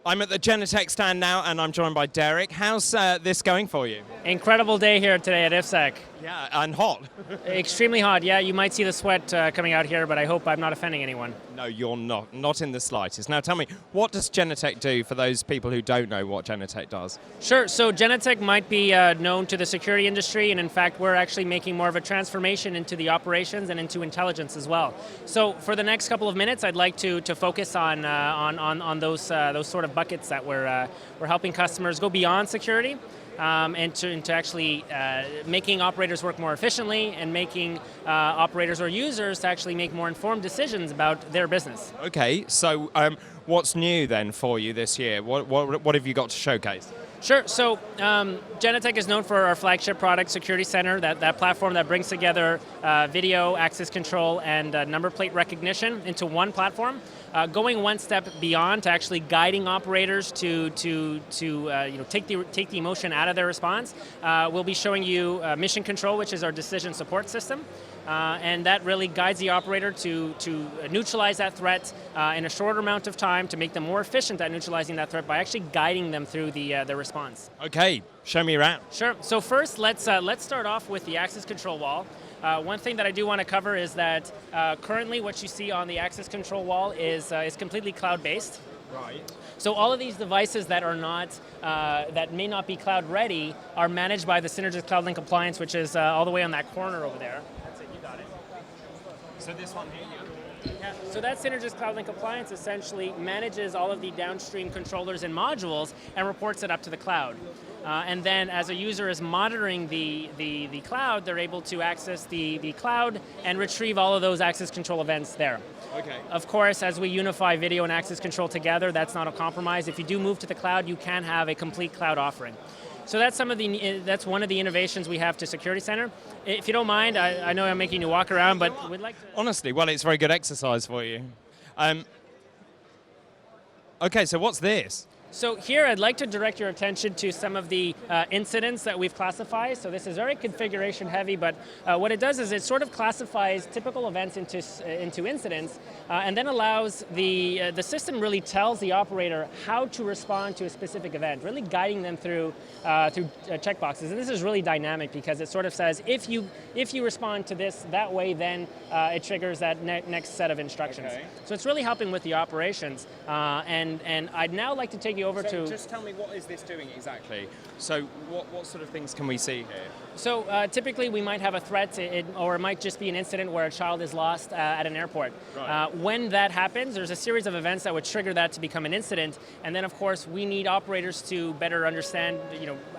I'm at the Genetec stand now, and I'm joined by Derek. How's this going for you? Incredible day here today at IFSEC. Yeah, and hot. Extremely hot, yeah. You might see the sweat coming out here, but I hope I'm not offending anyone. No, you're not. Not in the slightest. Now tell me, what does Genetec do for those people who don't know what Genetec does? Sure, so Genetech might be known to the security industry, and in fact we're actually making more of a transformation into the operations and into intelligence as well. So for the next couple of minutes, I'd like to focus on those sort of buckets that we're helping customers go beyond security. And to actually making operators work more efficiently and making operators or users to actually make more informed decisions about their business. Okay, so what's new then for you this year? What have you got to showcase? Sure, so Genetech is known for our flagship product, Security Center, that platform that brings together video, access control, and number plate recognition into one platform. Going one step beyond to actually guiding operators to take the emotion out of their response. We'll be showing you Mission Control, which is our decision support system. And that really guides the operator to neutralize that threat in a shorter amount of time to make them more efficient at neutralizing that threat by actually guiding them through the response. Okay, show me around. Sure. So first, let's start off with the access control wall. One thing that I do want to cover is that currently what you see on the access control wall is completely cloud-based. Right. So all of these devices that are not, that may not be cloud ready are managed by the Synergist Cloud Link Appliance, which is all the way on that corner over there. That's it, you got it. So this one here, yeah, so that Synergist Cloud Link Appliance essentially manages all of the downstream controllers and modules and reports it up to the cloud. And then as a user is monitoring the cloud, they're able to access the cloud and retrieve all of those access control events there. Okay. Of course, as we unify video and access control together, that's not a compromise. If you do move to the cloud, you can have a complete cloud offering. So that's that's one of the innovations we have to Security Center. If you don't mind, I know I'm making you walk around, but we'd like to... Honestly, well, it's very good exercise for you. Okay, so what's this? So here I'd like to direct your attention to some of the incidents that we've classified. So this is very configuration heavy, but what it does is it sort of classifies typical events into incidents and then allows the system really tells the operator how to respond to a specific event, really guiding them through checkboxes. And this is really dynamic because it sort of says if you respond to this that way, then it triggers that next set of instructions. Okay. So it's really helping with the operations. And I'd now like to take you over to... Just tell me, what is this doing exactly? So what sort of things can we see here? So typically we might have a threat, or it might just be an incident where a child is lost at an airport. Right. When that happens, there's a series of events that would trigger that to become an incident, and then of course we need operators to better understand,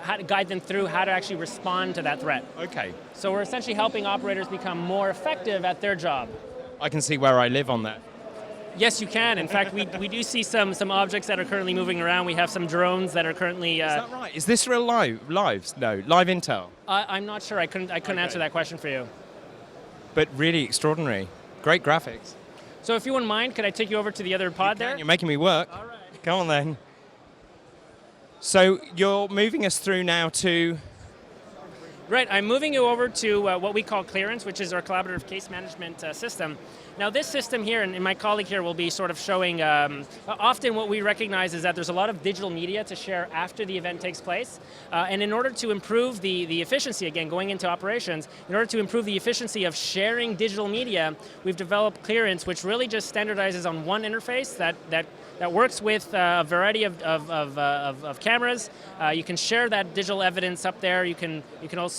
how to guide them through how to actually respond to that threat. Okay. So we're essentially helping operators become more effective at their job. I can see where I live on that. Yes, you can. In fact, we do see some objects that are currently moving around. We have some drones that are currently... Is that right? Is this real live? No, live intel? I'm not sure. I couldn't answer that question for you. But really extraordinary. Great graphics. So if you wouldn't mind, could I take you over to the other pod there? You're making me work. All right. Come on then. So you're moving us through now to... Right, I'm moving you over to what we call Clearance, which is our collaborative case management system. Now this system here, and my colleague here will be sort of showing, often what we recognize is that there's a lot of digital media to share after the event takes place. And in order to improve the efficiency, again, going into operations, in order to improve the efficiency of sharing digital media, we've developed Clearance, which really just standardizes on one interface that works with a variety of cameras. You can share that digital evidence up there. You can also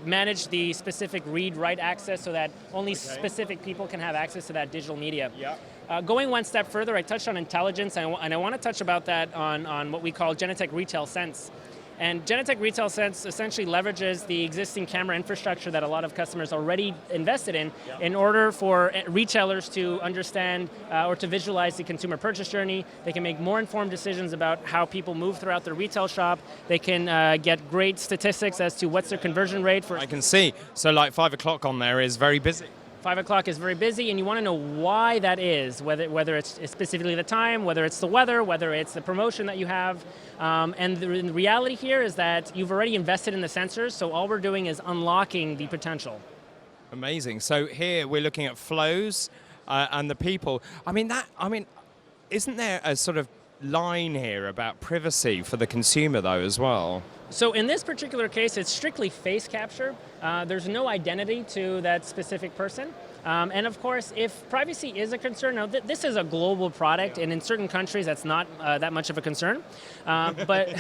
manage the specific read-write access so that only specific people can have access to that digital media. Yeah. Going one step further, I touched on intelligence, and I want to touch about that on what we call Genetec Retail Sense. And Genetec Retail Sense essentially leverages the existing camera infrastructure that a lot of customers already invested in order for retailers to understand or to visualize the consumer purchase journey. They can make more informed decisions about how people move throughout their retail shop. They can get great statistics as to what's their conversion rate for... I can see. So like 5 o'clock on there is very busy. 5 o'clock is very busy, and you want to know why that is, whether it's specifically the time, whether it's the weather, whether it's the promotion that you have. And the reality here is that you've already invested in the sensors, so all we're doing is unlocking the potential. Amazing. So here we're looking at flows and the people. isn't there a sort of line here about privacy for the consumer, though, as well? So in this particular case, it's strictly face capture. There's no identity to that specific person. And of course, if privacy is a concern, now this is a global product, and in certain countries that's not that much of a concern. But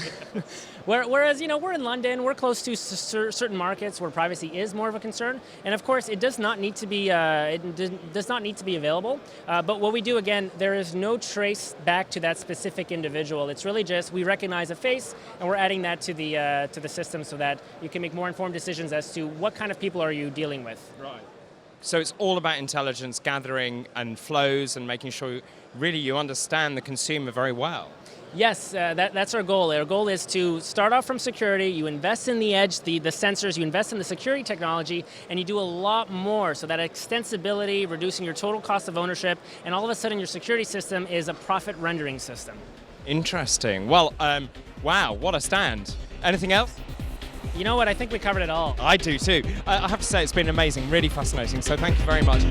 whereas we're in London, we're close to certain markets where privacy is more of a concern. And of course, it does not need to be available. But what we do again, there is no trace back to that specific individual. It's really just we recognize a face, and we're adding that to the system so that you can make more informed decisions as to what kind of people are you dealing with. Right. So it's all about intelligence gathering and flows and making sure really you understand the consumer very well. Yes, that's our goal. Our goal is to start off from security, you invest in the edge, the sensors, you invest in the security technology, and you do a lot more. So that extensibility, reducing your total cost of ownership, and all of a sudden your security system is a profit rendering system. Interesting. Well, wow, what a stand. Anything else? You know what, I think we covered it all. I do too. I have to say it's been amazing, really fascinating, so thank you very much.